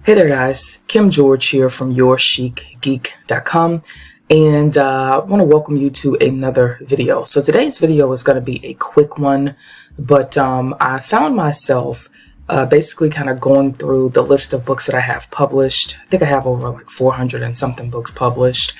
Hey there guys, Kim George here from YourChicGeek.com, and I want to welcome you to another video. So today's video is going to be a quick one, but I found myself basically kind of going through the list of books that I have published. I think I have over like 400 and something books published,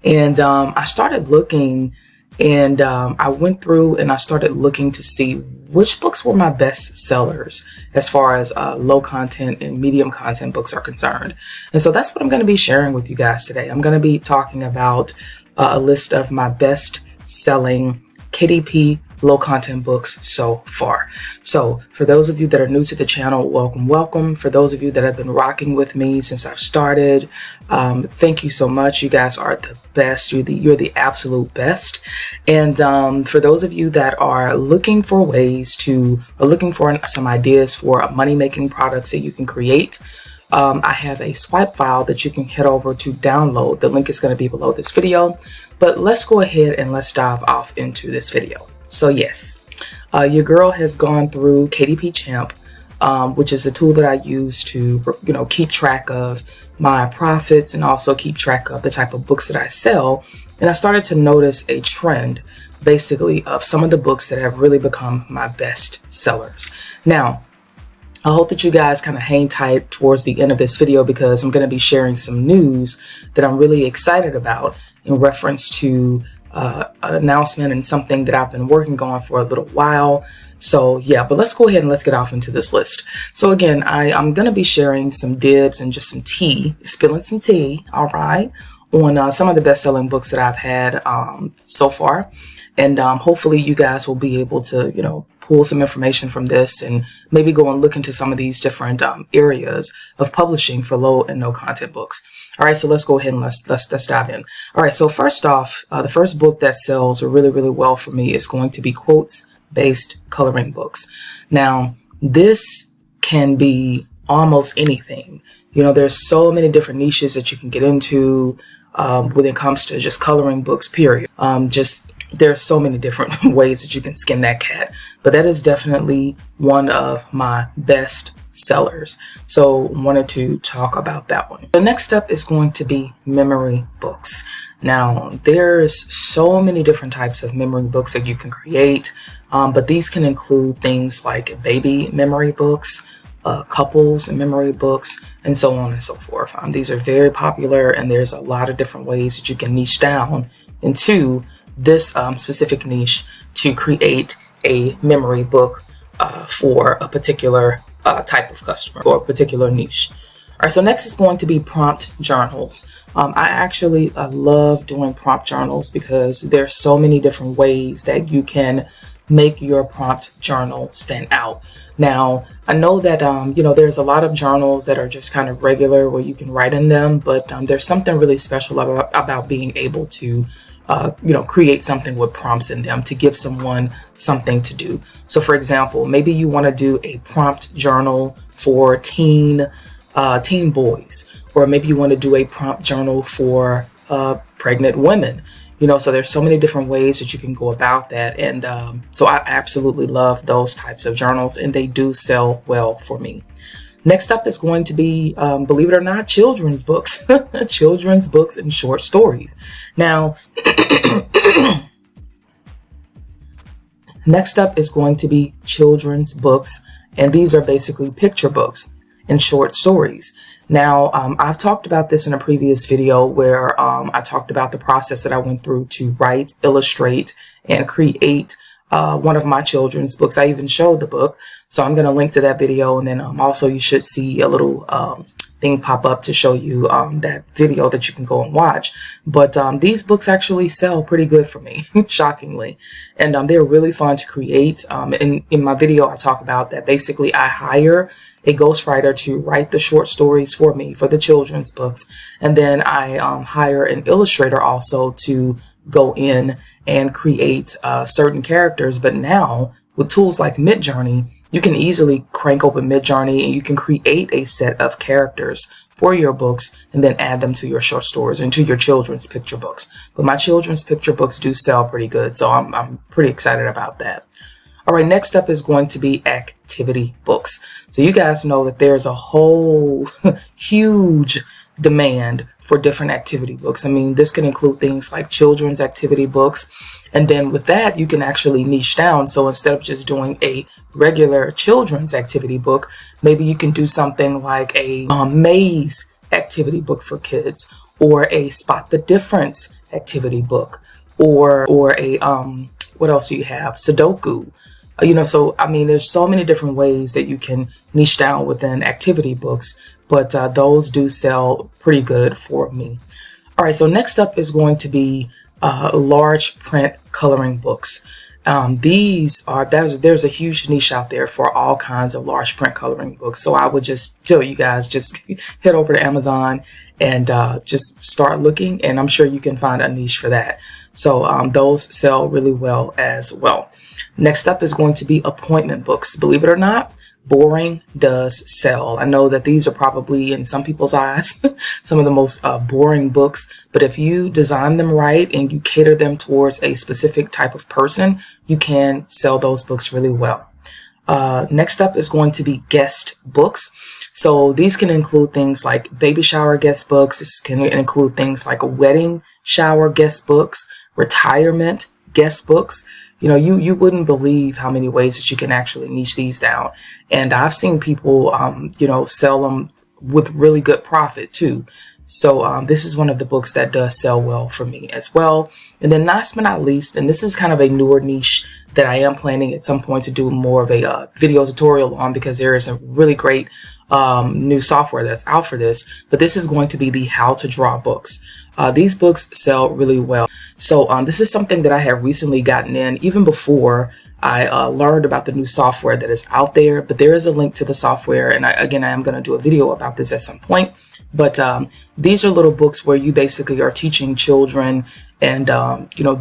and I started looking, and I went through and I started looking to see which books were my best sellers as far as low content and medium content books are concerned. And so that's what I'm going to be sharing with you guys today. I'm going to be talking about a list of my best selling KDP low content books so far. So for those of you that are new to the channel, welcome. For those of you that have been rocking with me since I've started, thank you so much. You guys are the best. You're the absolute best. And for those of you that are looking for some ideas for money-making products that you can create, I have a swipe file that you can head over to download. The link is going to be below this video, but let's go ahead and let's dive off into this video. So yes, your girl has gone through KDP Champ, which is a tool that I use to, keep track of my profits and also keep track of the type of books that I sell. And I started to notice a trend basically of some of the books that have really become my best sellers. Now, I hope that you guys kind of hang tight towards the end of this video, because I'm going to be sharing some news that I'm really excited about in reference to an announcement and something that I've been working on for a little while. So yeah, but let's go ahead and let's get off into this list. So again, I'm going to be sharing some dibs and just some tea, spilling some tea, all right, on some of the best-selling books that I've had so far. And hopefully you guys will be able to, pull some information from this and maybe go and look into some of these different areas of publishing for low and no content books. All right, so let's go ahead and let's dive in. All right, so first off, the first book that sells really, really well for me is going to be quotes-based coloring books. Now, this can be almost anything. There's so many different niches that you can get into when it comes to just coloring books, period. There's so many different ways that you can skin that cat, but that is definitely one of my best sellers. So wanted to talk about that one. The next up is going to be memory books. Now, there's so many different types of memory books that you can create, but these can include things like baby memory books, couples memory books, and so on and so forth. These are very popular, and there's a lot of different ways that you can niche down into this specific niche to create a memory book for a particular type of customer or a particular niche. All right, so next is going to be prompt journals. I love doing prompt journals because there's so many different ways that you can make your prompt journal stand out. Now, I know that, there's a lot of journals that are just kind of regular where you can write in them, but there's something really special about being able to create something with prompts in them to give someone something to do. So for example, maybe you want to do a prompt journal for teen boys, or maybe you want to do a prompt journal for pregnant women. So there's so many different ways that you can go about that. And so I absolutely love those types of journals, and they do sell well for me. Next up is going to be, believe it or not, children's books, children's books and short stories. Now, next up is going to be children's books, and these are basically picture books and short stories. Now, I've talked about this in a previous video where I talked about the process that I went through to write, illustrate, and create one of my children's books. I even showed the book, so I'm going to link to that video, and then also you should see a little thing pop up to show you that video that you can go and watch. But these books actually sell pretty good for me, shockingly, and they're really fun to create. In my video, I talk about that basically I hire a ghostwriter to write the short stories for me for the children's books, and then I hire an illustrator also to go in and create certain characters. But now with tools like Midjourney, you can easily crank open Midjourney and you can create a set of characters for your books and then add them to your short stories and to your children's picture books. But my children's picture books do sell pretty good, so I'm pretty excited about that. All right, next up is going to be activity books. So you guys know that there's a whole huge demand for different activity books. I mean, this can include things like children's activity books. And then with that, you can actually niche down. So instead of just doing a regular children's activity book, maybe you can do something like a maze activity book for kids, or a spot the difference activity book, or a what else do you have? Sudoku. So I mean, there's so many different ways that you can niche down within activity books, but those do sell pretty good for me. All right, so next up is going to be large print coloring books. There's a huge niche out there for all kinds of large print coloring books. So I would just tell you guys, just head over to Amazon and just start looking, and I'm sure you can find a niche for that. So those sell really well as well. Next up is going to be appointment books. Believe it or not, boring does sell. I know that these are probably, in some people's eyes, some of the most boring books, but if you design them right and you cater them towards a specific type of person, you can sell those books really well. Next up is going to be guest books. So these can include things like baby shower guest books. This can include things like wedding shower guest books, retirement guest books. You wouldn't believe how many ways that you can actually niche these down. And I've seen people, sell them with really good profit too. So this is one of the books that does sell well for me as well. And then last but not least, and this is kind of a newer niche that I am planning at some point to do more of a video tutorial on, because there is a really great new software that's out for this, but this is going to be the how to draw books. These books sell really well. So this is something that I have recently gotten in, even before I learned about the new software that is out there, but there is a link to the software. And I am going to do a video about this at some point. But these are little books where you basically are teaching children and,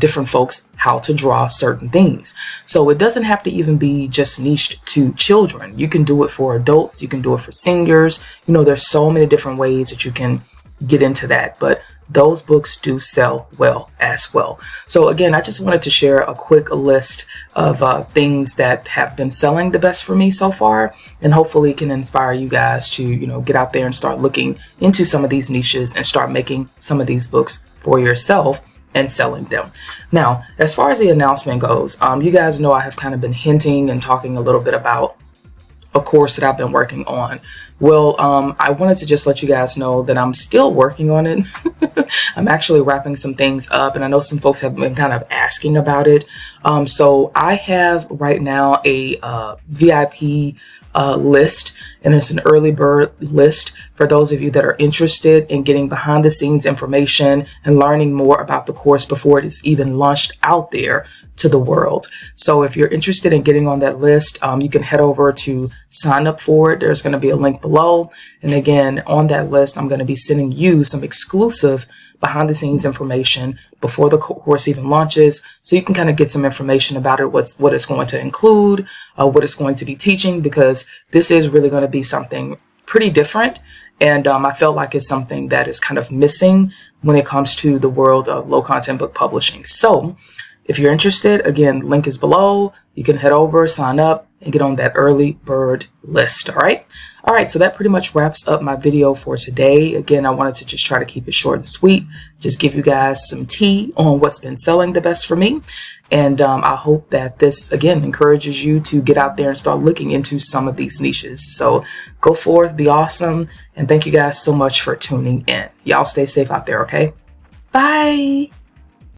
different folks how to draw certain things. So it doesn't have to even be just niched to children. You can do it for adults. You can do it for seniors. There's so many different ways that you can get into that. But those books do sell well as well. So again, I just wanted to share a quick list of things that have been selling the best for me so far, and hopefully can inspire you guys to, get out there and start looking into some of these niches and start making some of these books for yourself and selling them. Now, as far as the announcement goes, you guys know I have kind of been hinting and talking a little bit about a course that I've been working on. Well, I wanted to just let you guys know that I'm still working on it. I'm actually wrapping some things up, and I know some folks have been kind of asking about it. So I have right now a VIP list, and it's an early bird list for those of you that are interested in getting behind the scenes information and learning more about the course before it is even launched out there to the world. So if you're interested in getting on that list, you can head over to sign up for it. There's going to be a link below. And again, on that list, I'm going to be sending you some exclusive behind the scenes information before the course even launches, so you can kind of get some information about it, what it's going to include, what it's going to be teaching, because this is really going to be something pretty different. And I felt like it's something that is kind of missing when it comes to the world of low content book publishing. So if you're interested, again, link is below. You can head over, sign up, and get on that early bird list. All right. All right. So that pretty much wraps up my video for today. Again, I wanted to just try to keep it short and sweet, just give you guys some tea on what's been selling the best for me. And I hope that this, again, encourages you to get out there and start looking into some of these niches. So go forth, be awesome. And thank you guys so much for tuning in. Y'all stay safe out there. Okay. Bye.